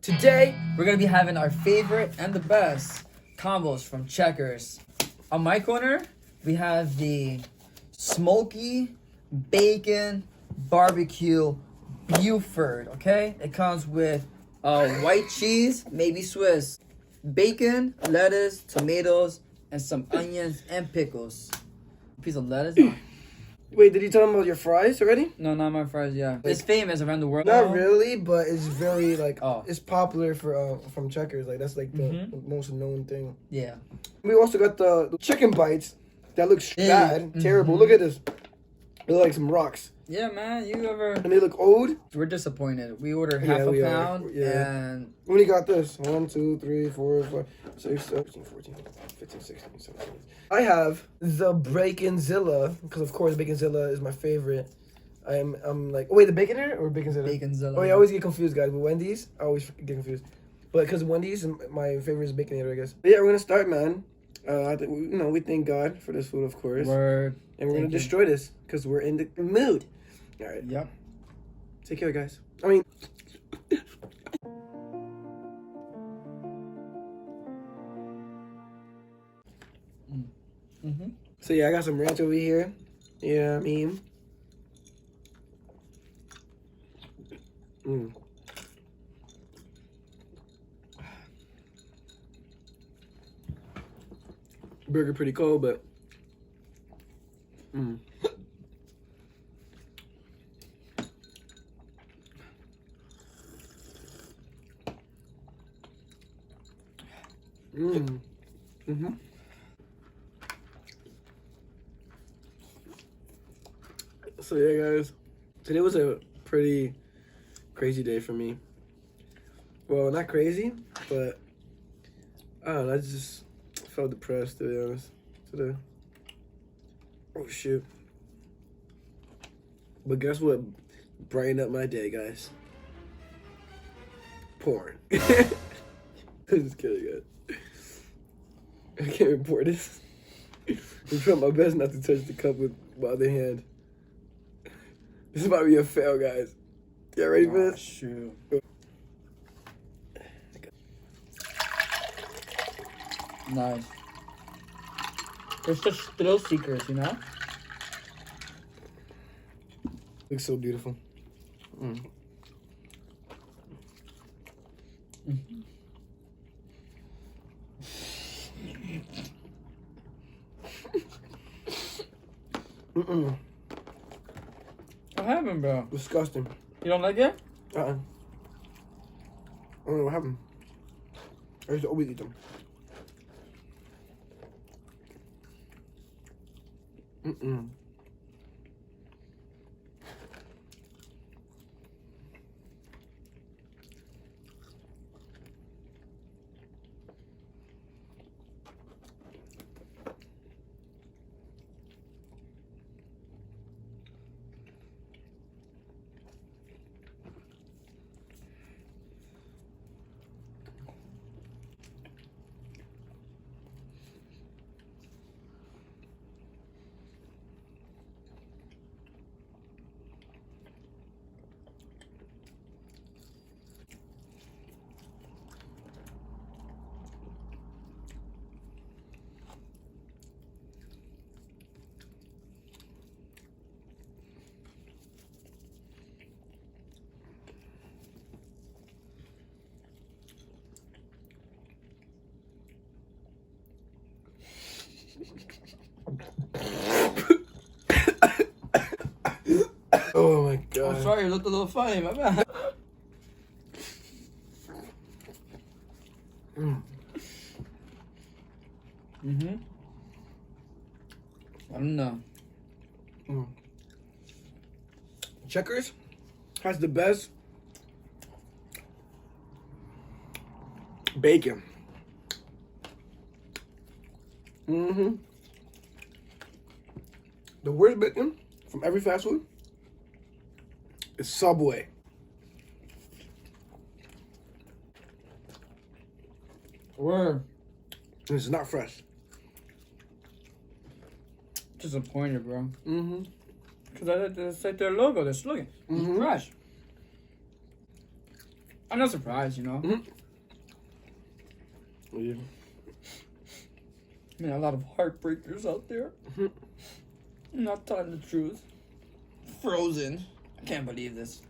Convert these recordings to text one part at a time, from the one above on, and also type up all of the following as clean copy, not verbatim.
Today, we're gonna be having our favorite and the best combos from Checkers. On my corner, we have the smoky bacon barbecue Buford, okay? It comes with white cheese, maybe Swiss, bacon, lettuce, tomatoes, and some onions and pickles. A piece of lettuce. Wait, did you tell them about your fries already? No, not my fries, yeah. It's famous around the world. Not really, but it's very Oh. it's popular for from Checkers. Like that's like the most known thing. Yeah. We also got the chicken bites that looks bad, terrible. Look at this. They look like some rocks. Yeah, man, you ever... And they look old. We're disappointed. We ordered half a pound and... We only got this. 1, 2, 3, 4, 5, 6, 7, 14, 15, 16, 17. I have the Baconzilla, because of course Baconzilla is my favorite. I'm like, oh wait, the Baconator or Baconzilla? Baconzilla. Oh yeah, I always get confused, guys. With Wendy's, I always get confused. But because Wendy's, my favorite is Baconator, I guess. But yeah, we're gonna start, man. We thank God for this food, of course. Word. And we're gonna destroy this because we're in the mood. All right. Yep. Take care, guys. I mean. So yeah, I got some ranch over here. You know what I mean? Burger pretty cold, but So yeah, guys, today was a pretty crazy day for me. Well, not crazy, but I don't know, I just felt depressed, to be honest, today. Oh shoot. But guess what brightened up my day, guys? Porn. I'm just kidding, guys. I can't report this. I'm trying my best not to touch the cup with my other hand. This is about to be a fail, guys. You ready for this? Shoot. Nice. They're such thrill seekers, you know? Looks so beautiful. What happened, bro? Disgusting. You don't like it? I don't know what happened. I used to always eat them. Oh my god. I'm sorry, it looked a little funny, my bad. I don't know. Checkers has the best bacon. The worst bacon from every fast food is Subway. Word. This is not fresh. Disappointed, bro. Because that's like their logo, their slogan. It's fresh. I'm not surprised, you know. Yeah. I mean, a lot of heartbreakers out there. Not telling the truth. Frozen. I can't believe this.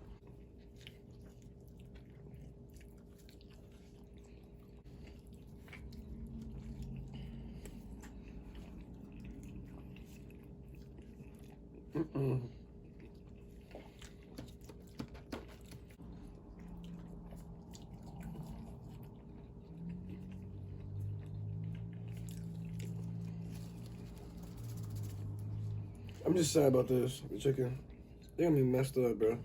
I'm just sad about this. The chicken. They're gonna be messed up, bro.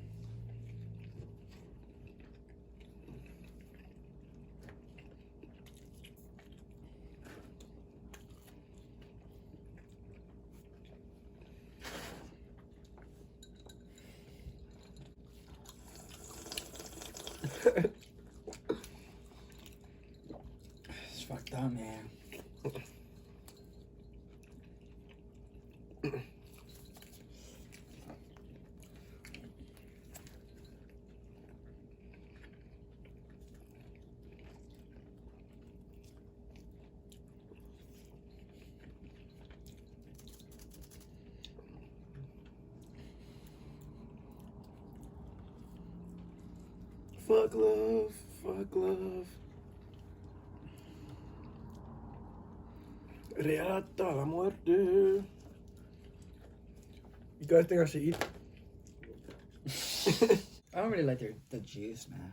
It's fucked up, man. Fuck love. Fuck love. Reata la muerte. You guys think I should eat? I don't really like the juice, man.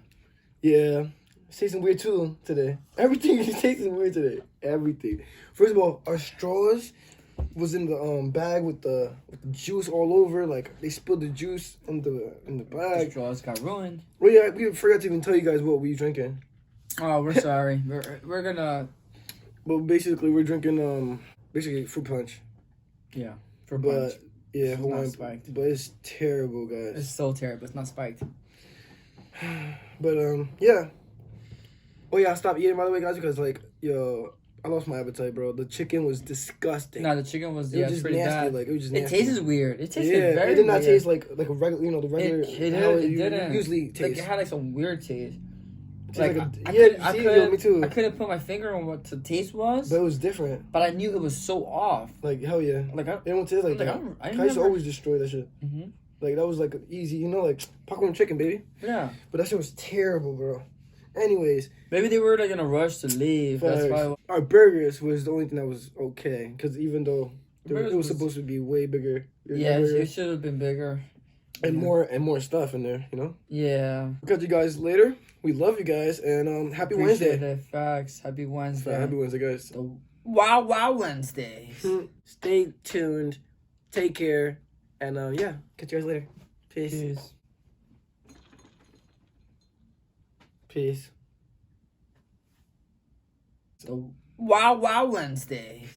Yeah. It's tasting weird too today. Everything is tasting weird today. Everything. First of all, our straws was in the bag with the juice all over. Like they spilled the juice in the The bag. straws got ruined. Well, yeah, we forgot to even tell you guys what we drinking. Oh, we're sorry. We're gonna But basically, we're drinking basically fruit punch. yeah for But punch. yeah, It's Hawaiian. not spiked. But it's terrible, guys. It's so terrible. It's not spiked. But yeah. Oh yeah, I stopped eating by the way, guys, because like yo, I lost my appetite, bro. The chicken was disgusting. No, the chicken was It was it's just pretty nasty. bad. Like it was just It nasty. tastes weird. It tasted Yeah, very it did not weird. taste like a regular, the regular. how It you didn't. usually Like taste. it had like some weird taste. Tastes Like, yeah, me too. I couldn't put my finger on what the taste was, But it was different. but I knew it was so off. Like hell yeah. Like I, It don't taste like like, that. I I used to never- always destroy that shit. Mhm. Like that was like easy, you know, like popcorn chicken, baby. Yeah. But that shit was terrible, bro. Anyways, Maybe they were like in a rush to leave. That's why. our burgers was the only thing that was okay. Because even though Burgers it was was- supposed to be way bigger. Yeah, burger, it should have been bigger. and yeah. more stuff in there, you know. Yeah. We'll catch you guys later. We love you guys, and happy Appreciate Wednesday. it. Facts. Happy Wednesday. Happy Wednesday, guys. The Wow Wow Wednesdays. Stay tuned. Take care, and yeah, catch you guys later. Peace. Cheers. Peace. The Wow Wow Wednesdays.